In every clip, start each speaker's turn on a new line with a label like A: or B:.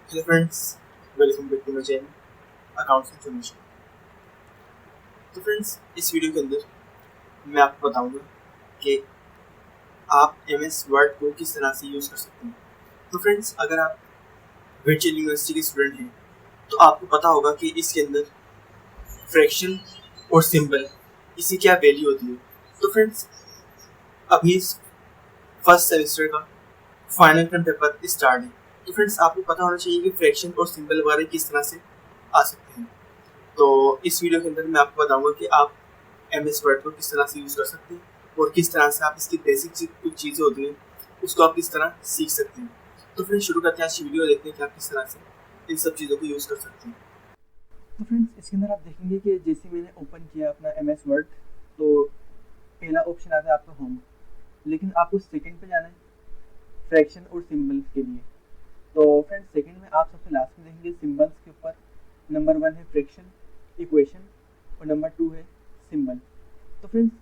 A: Hello friends, welcome back to my channel accounts information. तो friends, इस video के अंदर मैं आपको बताऊंगा कि आप एमएस वर्ड को किस तरह से यूज़ कर सकते हैं। तो फ्रेंड्स, अगर आप वर्चुअल यूनिवर्सिटी के स्टूडेंट हैं तो आपको पता होगा कि इसके अंदर फ्रैक्शन और सिंबल इसकी क्या वैल्यू होती है। तो फ्रेंड्स, अभी फर्स्ट सेमेस्टर का फाइनल टर्म पेपर स्टार्ट है। तो फ्रेंड्स, आपको पता होना चाहिए कि फ्रैक्शन और सिंबल वगैरह किस तरह से आ सकते हैं। तो इस वीडियो के अंदर मैं आपको बताऊंगा कि आप एमएस वर्ड को किस तरह से यूज़ कर सकते हैं और किस तरह से आप इसकी बेसिक कुछ चीज़ें होती हैं उसको आप किस तरह सीख सकते हैं। तो फिर शुरू करते हैं आज की वीडियो, देखते हैं कि आप किस तरह से इन सब चीज़ों को यूज़ कर सकते हैं।
B: तो फ्रेंड्स, इसके अंदर आप देखेंगे कि जैसे मैंने ओपन किया अपना एमएस वर्ड, तो पहला ऑप्शन आता है आपका होम, लेकिन आपको सेकंड पे जाना है फ्रैक्शन और सिंबल्स के लिए। तो फ्रेंड्स, सेकंड में आप सबसे लास्ट में देखेंगे सिंबल्स के ऊपर नंबर 1 है फ्रैक्शन इक्वेशन और नंबर 2 है सिंबल। तो फ्रेंड्स,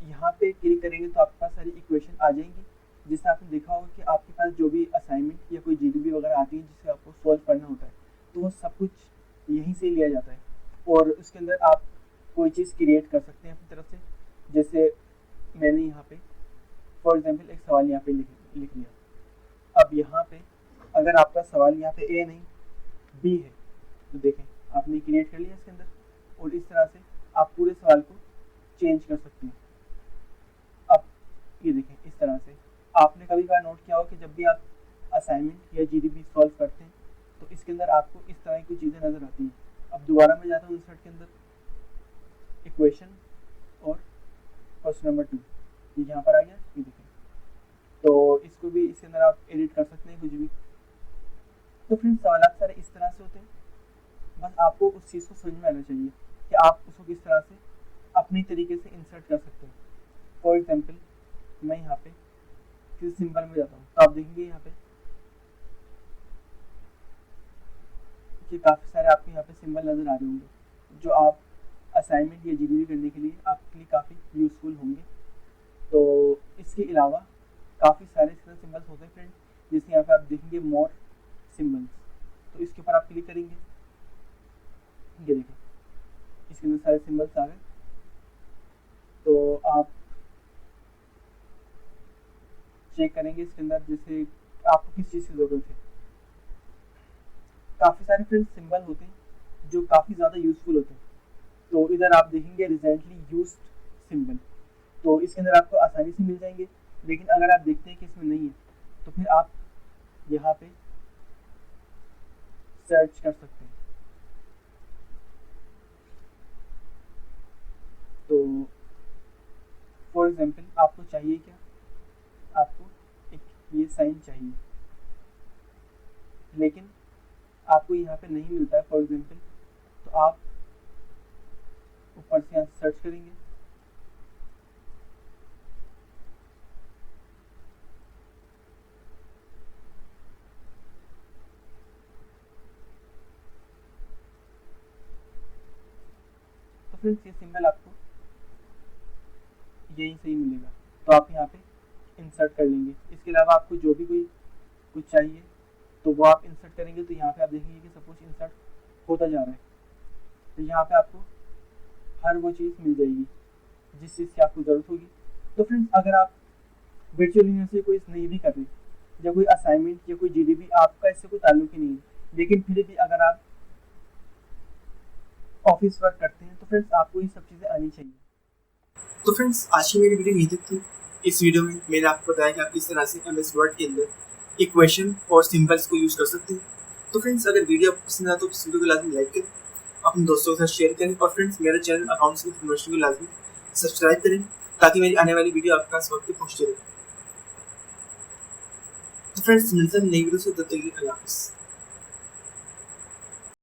B: यहाँ पे क्लिक करेंगे तो आपके पास सारी इक्वेशन आ जाएंगी। जिससे आपने देखा होगा कि आपके पास जो भी असाइनमेंट या कोई जीडीबी वगैरह आती है जिससे आपको सॉल्व करना होता है, तो वो सब कुछ यहीं से लिया जाता है और उसके अंदर आप कोई चीज़ क्रिएट कर सकते हैं अपनी तरफ से। जैसे मैंने यहाँ पे फॉर एग्जांपल एक सवाल यहाँ पे लिख लिया। अब यहाँ पे अगर आपका सवाल यहाँ पे ए नहीं बी है, तो देखें आपने क्रिएट कर लिया इसके अंदर, और इस तरह से आप पूरे सवाल को चेंज कर सकते हैं। अब ये देखें, इस तरह से आपने कभी कभार नोट किया हो कि जब भी आप असाइनमेंट या जीडीपी सॉल्व करते हैं तो इसके अंदर आपको इस तरह की चीज़ें नज़र आती हैं। अब दोबारा मैं जाता हूँ इंसर्ट के अंदर, इक्वेशन और क्वेश्चन नंबर 2, ये यहाँ पर आ गया, ये देखें। तो इसको भी इसके अंदर आप एडिट कर सकते हैं कुछ भी। तो फ्रेंड्स, सवाल सारे इस तरह से होते हैं, बस आपको उस चीज़ को समझ में आना चाहिए कि आप उसको किस तरह से अपनी तरीके से इंसर्ट कर सकते हैं। फॉर एग्जाम्पल मैं यहाँ पे किसी सिंबल में जाता हूँ तो आप देखेंगे यहाँ पे कि काफ़ी सारे आपको यहाँ पे सिंबल नज़र आ रहे होंगे जो आप असाइनमेंट या जीडीबी करने के लिए आपके लिए काफ़ी यूज़फुल होंगे। तो इसके अलावा काफ़ी सारे सिंबल्स होते हैं फ्रेंड, जैसे यहाँ पे आप देखेंगे मोर सिंबल्स, तो इसके ऊपर आप क्लिक करेंगे, ये देखें इसके अंदर सारे सिंबल्स आ गए। तो आप चेक करेंगे इसके अंदर जैसे आपको किस चीज़ की ज़रूरत है। काफ़ी सारे फ्रेंड्स सिंबल होते हैं जो काफ़ी ज़्यादा यूज़फुल होते हैं। तो इधर आप देखेंगे रिसेंटली यूज्ड सिंबल, तो इसके अंदर आपको आसानी से मिल जाएंगे। लेकिन अगर आप देखते हैं कि इसमें नहीं है तो फिर आप यहाँ पे सर्च कर सकते हैं। तो फॉर एग्जांपल आपको चाहिए क्या, आपको एक ये साइन चाहिए, लेकिन आपको यहाँ पे नहीं मिलता है फॉर एग्जांपल, तो आप ऊपर से यहाँ सर्च करेंगे, तो फ्रेंड्स ये सिंबल आपको यहीं से ही मिलेगा, तो आप यहाँ पे इंसर्ट कर लेंगे। इसके अलावा आपको जो भी कोई कुछ चाहिए तो वो आप इंसर्ट करेंगे, तो यहाँ पे आप देखेंगे कि सब कुछ इंसर्ट होता जा रहा है। तो यहाँ पे आपको हर वो चीज़ मिल जाएगी जिस चीज़ की आपको ज़रूरत होगी। तो फ्रेंड्स, अगर आप वर्चुअल यूनिवर्सिटी कोई नहीं भी कर रहे या कोई असाइनमेंट या कोई जीडीबी आपका इससे कोई ताल्लुक ही नहीं है, लेकिन फिर भी अगर आप ऑफिस वर्क करते हैं तो फ्रेंड्स आपको ये सब चीज़ें आनी चाहिए।
A: तो फ्रेंड्स, आज की मेरी वीडियो यही तक थी। इस वीडियो में मैंने आपको बताया कि आप किस तरह से एमएस वर्ड के अंदर इक्वेशन और सिंबल्स को यूज़ कर सकते हैं। तो फ्रेंड्स, अगर वीडियो आपको पसंद आए तो इस वीडियो को लाजमी लाइक करें, अपने दोस्तों के साथ शेयर करें और फ्रेंड्स मेरे चैनल अकाउंट्स की इन्फॉर्मेशन को लाजमी सब्सक्राइब करें ताकि मेरी आने वाली वीडियो आपके पास वक्त पे पहुँचती रहे। तो फ्रेंड्स, मिलते हैं नई वीडियो से, तब तक के लिए अल्लाह हाफ़िज़।